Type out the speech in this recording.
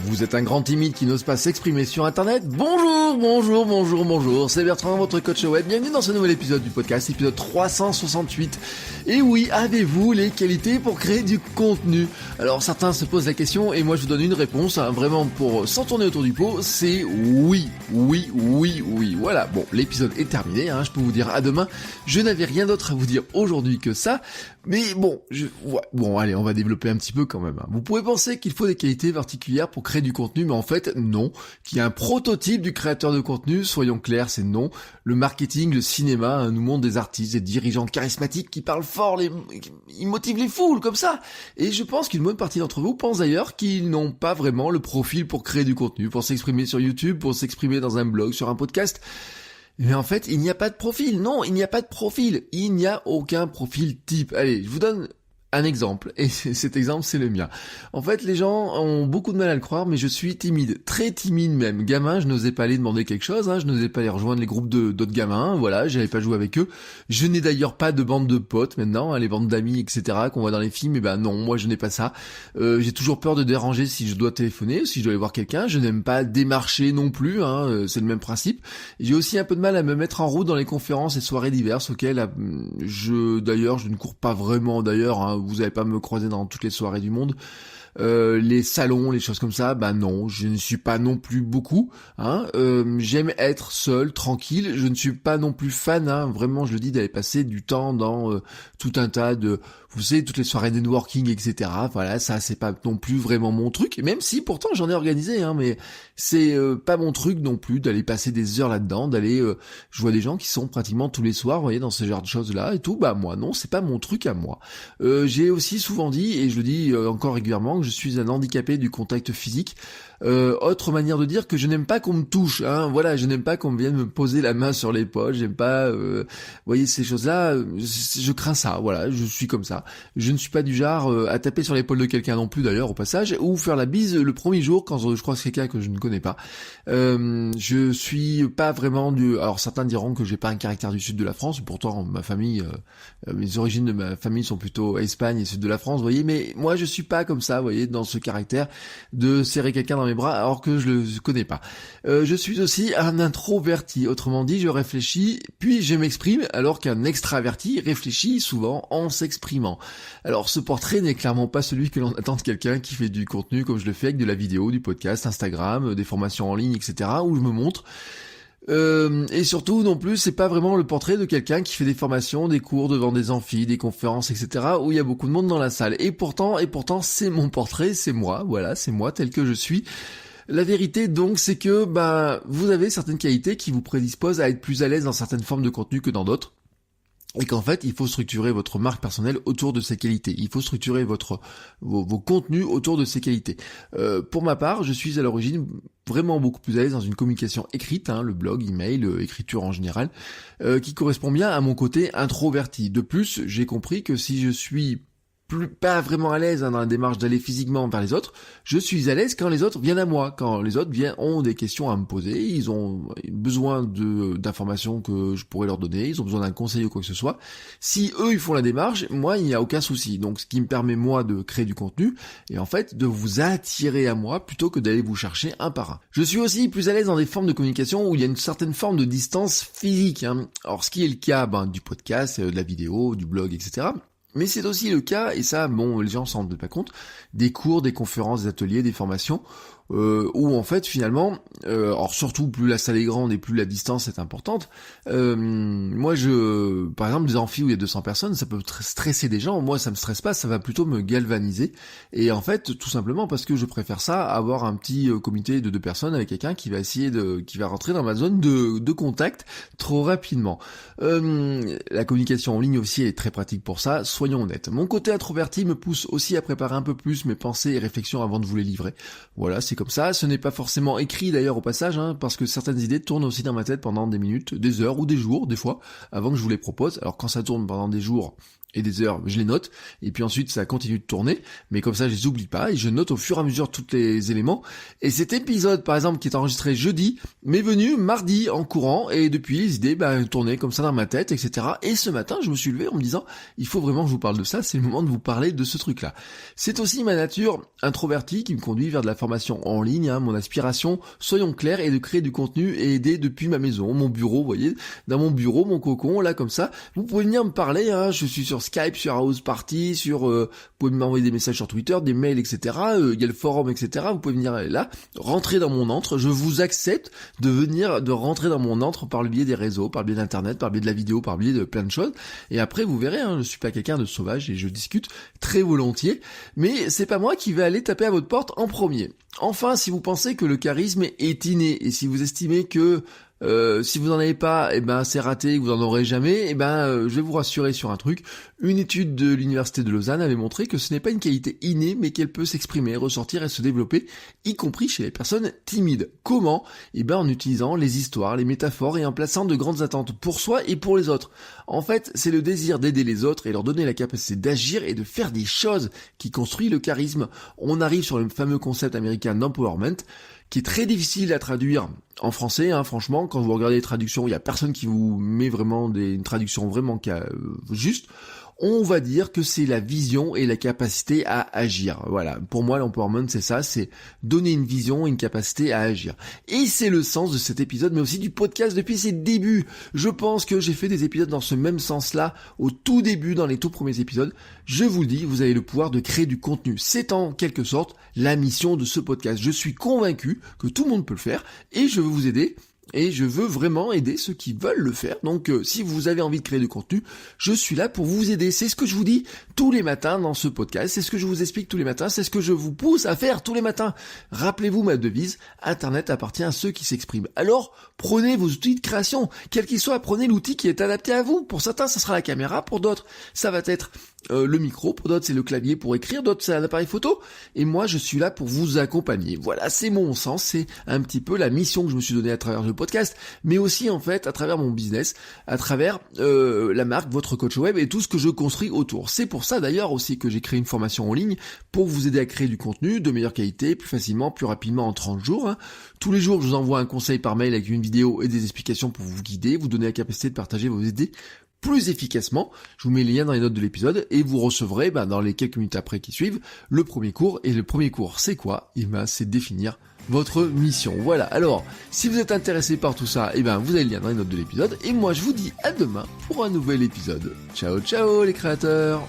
Vous êtes un grand timide qui n'ose pas s'exprimer sur internet? Bonjour, c'est Bertrand, votre coach web. Bienvenue dans ce nouvel épisode du podcast, épisode 368. Et oui, avez-vous les qualités pour créer du contenu? Alors certains se posent la question et moi je vous donne une réponse, vraiment pour sans tourner autour du pot, c'est oui. Voilà, bon, l'épisode est terminé, je peux vous dire à demain. Je n'avais rien d'autre à vous dire aujourd'hui que ça. Mais bon, allez, on va développer un petit peu quand même. Vous pouvez penser qu'il faut des qualités particulières pour créer du contenu, mais en fait, non. Qu'il y a un prototype du créateur de contenu, soyons clairs, c'est non. Le marketing, le cinéma, nous montre des artistes, des dirigeants charismatiques qui parlent fort, ils motivent les foules, comme ça. Et je pense qu'une bonne partie d'entre vous pense d'ailleurs qu'ils n'ont pas vraiment le profil pour créer du contenu, pour s'exprimer sur YouTube, pour s'exprimer dans un blog, sur un podcast. Mais en fait, il n'y a pas de profil. Non, il n'y a pas de profil. Il n'y a aucun profil type. Allez, je vous donne un exemple, et cet exemple c'est le mien. En fait, les gens ont beaucoup de mal à le croire, mais je suis timide, très timide même. Gamin, je n'osais pas aller demander quelque chose, je n'osais pas aller rejoindre les groupes d'autres gamins, voilà, j'allais pas jouer avec eux. Je n'ai d'ailleurs pas de bande de potes maintenant, les bandes d'amis, etc. qu'on voit dans les films, et ben non, moi je n'ai pas ça. J'ai toujours peur de déranger si je dois téléphoner, si je dois aller voir quelqu'un. Je n'aime pas démarcher non plus, c'est le même principe. J'ai aussi un peu de mal à me mettre en route dans les conférences et soirées diverses auxquelles je ne cours pas vraiment d'ailleurs, vous n'allez pas me croiser dans toutes les soirées du monde. Les salons, les choses comme ça, non, je ne suis pas non plus beaucoup. J'aime être seul, tranquille. Je ne suis pas non plus fan, vraiment, je le dis, d'aller passer du temps dans tout un tas de, vous savez, toutes les soirées networking, etc. Voilà, ça, c'est pas non plus vraiment mon truc. Même si, pourtant, j'en ai organisé, mais c'est pas mon truc non plus d'aller passer des heures là-dedans, d'aller. Je vois des gens qui sont pratiquement tous les soirs, vous voyez, dans ce genre de choses-là et tout. Moi, non, c'est pas mon truc à moi. J'ai aussi souvent dit, et je le dis encore régulièrement, que je suis un handicapé du contact physique. Autre manière de dire que je n'aime pas qu'on me touche, voilà, je n'aime pas qu'on vienne me poser la main sur l'épaule, j'aime pas, vous voyez, ces choses-là, je crains ça, voilà, je suis comme ça. Je ne suis pas du genre à taper sur l'épaule de quelqu'un non plus d'ailleurs au passage, ou faire la bise le premier jour quand je croise quelqu'un que je ne connais pas. Je suis pas vraiment alors certains diront que j'ai pas un caractère du sud de la France, pourtant ma famille, les origines de ma famille sont plutôt Espagne et sud de la France, vous voyez, mais moi je suis pas comme ça, vous voyez, dans ce caractère de serrer quelqu'un dans mes bras alors que je le connais pas. Je suis aussi un introverti, autrement dit je réfléchis puis je m'exprime alors qu'un extraverti réfléchit souvent en s'exprimant. Alors ce portrait n'est clairement pas celui que l'on attend de quelqu'un qui fait du contenu comme je le fais avec de la vidéo, du podcast, Instagram, des formations en ligne, etc. où je me montre. Et surtout non plus c'est pas vraiment le portrait de quelqu'un qui fait des formations, des cours devant des amphis, des conférences, etc. où il y a beaucoup de monde dans la salle. Et pourtant c'est mon portrait, c'est moi, voilà, c'est moi tel que je suis. La vérité donc c'est que vous avez certaines qualités qui vous prédisposent à être plus à l'aise dans certaines formes de contenu que dans d'autres. Et qu'en fait, il faut structurer votre marque personnelle autour de ces qualités. Il faut structurer vos contenus autour de ces qualités. Pour ma part, je suis à l'origine vraiment beaucoup plus à l'aise dans une communication écrite, le blog, email, écriture en général, qui correspond bien à mon côté introverti. De plus, j'ai compris que si je suis pas vraiment à l'aise dans la démarche d'aller physiquement vers les autres, je suis à l'aise quand les autres viennent à moi, quand les autres ont des questions à me poser, ils ont besoin d'informations que je pourrais leur donner, ils ont besoin d'un conseil ou quoi que ce soit. Si eux ils font la démarche, moi il n'y a aucun souci. Donc ce qui me permet moi de créer du contenu et en fait de vous attirer à moi plutôt que d'aller vous chercher un par un. Je suis aussi plus à l'aise dans des formes de communication où il y a une certaine forme de distance physique. Alors ce qui est le cas du podcast, de la vidéo, du blog, etc. Mais c'est aussi le cas, et ça, les gens s'en rendent pas compte, des cours, des conférences, des ateliers, des formations, où en fait finalement, alors surtout plus la salle est grande et plus la distance est importante, moi par exemple des amphis où il y a 200 personnes, ça peut stresser des gens, moi ça me stresse pas, ça va plutôt me galvaniser, et en fait tout simplement parce que je préfère ça, avoir un petit comité de 2 personnes avec quelqu'un qui va qui va rentrer dans ma zone de contact trop rapidement. La communication en ligne aussi est très pratique pour ça, soyons honnêtes. Mon côté introverti me pousse aussi à préparer un peu plus mes pensées et réflexions avant de vous les livrer. Voilà, c'est comme ça, ce n'est pas forcément écrit d'ailleurs au passage, parce que certaines idées tournent aussi dans ma tête pendant des minutes, des heures ou des jours, des fois, avant que je vous les propose. Alors quand ça tourne pendant des jours, et des heures, je les note, et puis ensuite ça continue de tourner, mais comme ça je les oublie pas, et je note au fur et à mesure tous les éléments. Et cet épisode, par exemple, qui est enregistré jeudi, m'est venu mardi en courant, et depuis les idées tournaient comme ça dans ma tête, etc. Et ce matin, je me suis levé en me disant, il faut vraiment que je vous parle de ça, c'est le moment de vous parler de ce truc-là. C'est aussi ma nature introvertie qui me conduit vers de la formation en ligne, mon aspiration, soyons clairs, est de créer du contenu et aider depuis ma maison, mon bureau, vous voyez, dans mon bureau, mon cocon, là comme ça. Vous pouvez venir me parler, je suis sur Skype, sur House Party, vous pouvez m'envoyer des messages sur Twitter, des mails, etc. Il y a le forum, etc. Vous pouvez venir là, rentrer dans mon antre. Je vous accepte de rentrer dans mon antre par le biais des réseaux, par le biais d'internet, par le biais de la vidéo, par le biais de plein de choses. Et après, vous verrez, je suis pas quelqu'un de sauvage et je discute très volontiers. Mais c'est pas moi qui vais aller taper à votre porte en premier. Enfin, si vous pensez que le charisme est inné et si vous estimez que si vous n'en avez pas, c'est raté, que vous n'en aurez jamais, je vais vous rassurer sur un truc. Une étude de l'université de Lausanne avait montré que ce n'est pas une qualité innée, mais qu'elle peut s'exprimer, ressortir et se développer, y compris chez les personnes timides. Comment ? En utilisant les histoires, les métaphores et en plaçant de grandes attentes pour soi et pour les autres. En fait, c'est le désir d'aider les autres et leur donner la capacité d'agir et de faire des choses qui construit le charisme. On arrive sur le fameux concept américain d'empowerment, qui est très difficile à traduire en français, franchement, quand vous regardez les traductions, il y a personne qui vous met vraiment une traduction vraiment juste. On va dire que c'est la vision et la capacité à agir. Voilà, pour moi l'empowerment c'est ça, c'est donner une vision et une capacité à agir. Et c'est le sens de cet épisode, mais aussi du podcast depuis ses débuts. Je pense que j'ai fait des épisodes dans ce même sens-là, au tout début, dans les tout premiers épisodes. Je vous le dis, vous avez le pouvoir de créer du contenu. C'est en quelque sorte la mission de ce podcast. Je suis convaincu que tout le monde peut le faire, et je veux vous aider. Et je veux vraiment aider ceux qui veulent le faire. Donc si vous avez envie de créer du contenu, je suis là pour vous aider. C'est ce que je vous dis tous les matins dans ce podcast. C'est ce que je vous explique tous les matins. C'est ce que je vous pousse à faire tous les matins. Rappelez-vous ma devise, Internet appartient à ceux qui s'expriment. Alors prenez vos outils de création, quel qu'il soit, prenez l'outil qui est adapté à vous. Pour certains, ça sera la caméra. Pour d'autres, ça va être le micro. Pour d'autres, c'est le clavier pour écrire. D'autres, c'est un appareil photo. Et moi, je suis là pour vous accompagner. Voilà, c'est mon sens. C'est un petit peu la mission que je me suis donnée à travers le podcast, mais aussi en fait à travers mon business, à travers la marque, votre coach web et tout ce que je construis autour. C'est pour ça d'ailleurs aussi que j'ai créé une formation en ligne pour vous aider à créer du contenu de meilleure qualité, plus facilement, plus rapidement en 30 jours. Tous les jours, je vous envoie un conseil par mail avec une vidéo et des explications pour vous guider, vous donner la capacité de partager vos idées plus efficacement. Je vous mets les liens dans les notes de l'épisode et vous recevrez dans les quelques minutes après qui suivent le premier cours. Et le premier cours, c'est quoi ? C'est définir votre mission. Voilà, alors si vous êtes intéressé par tout ça, vous avez le lien dans les notes de l'épisode. Et moi je vous dis à demain pour un nouvel épisode. Ciao ciao les créateurs.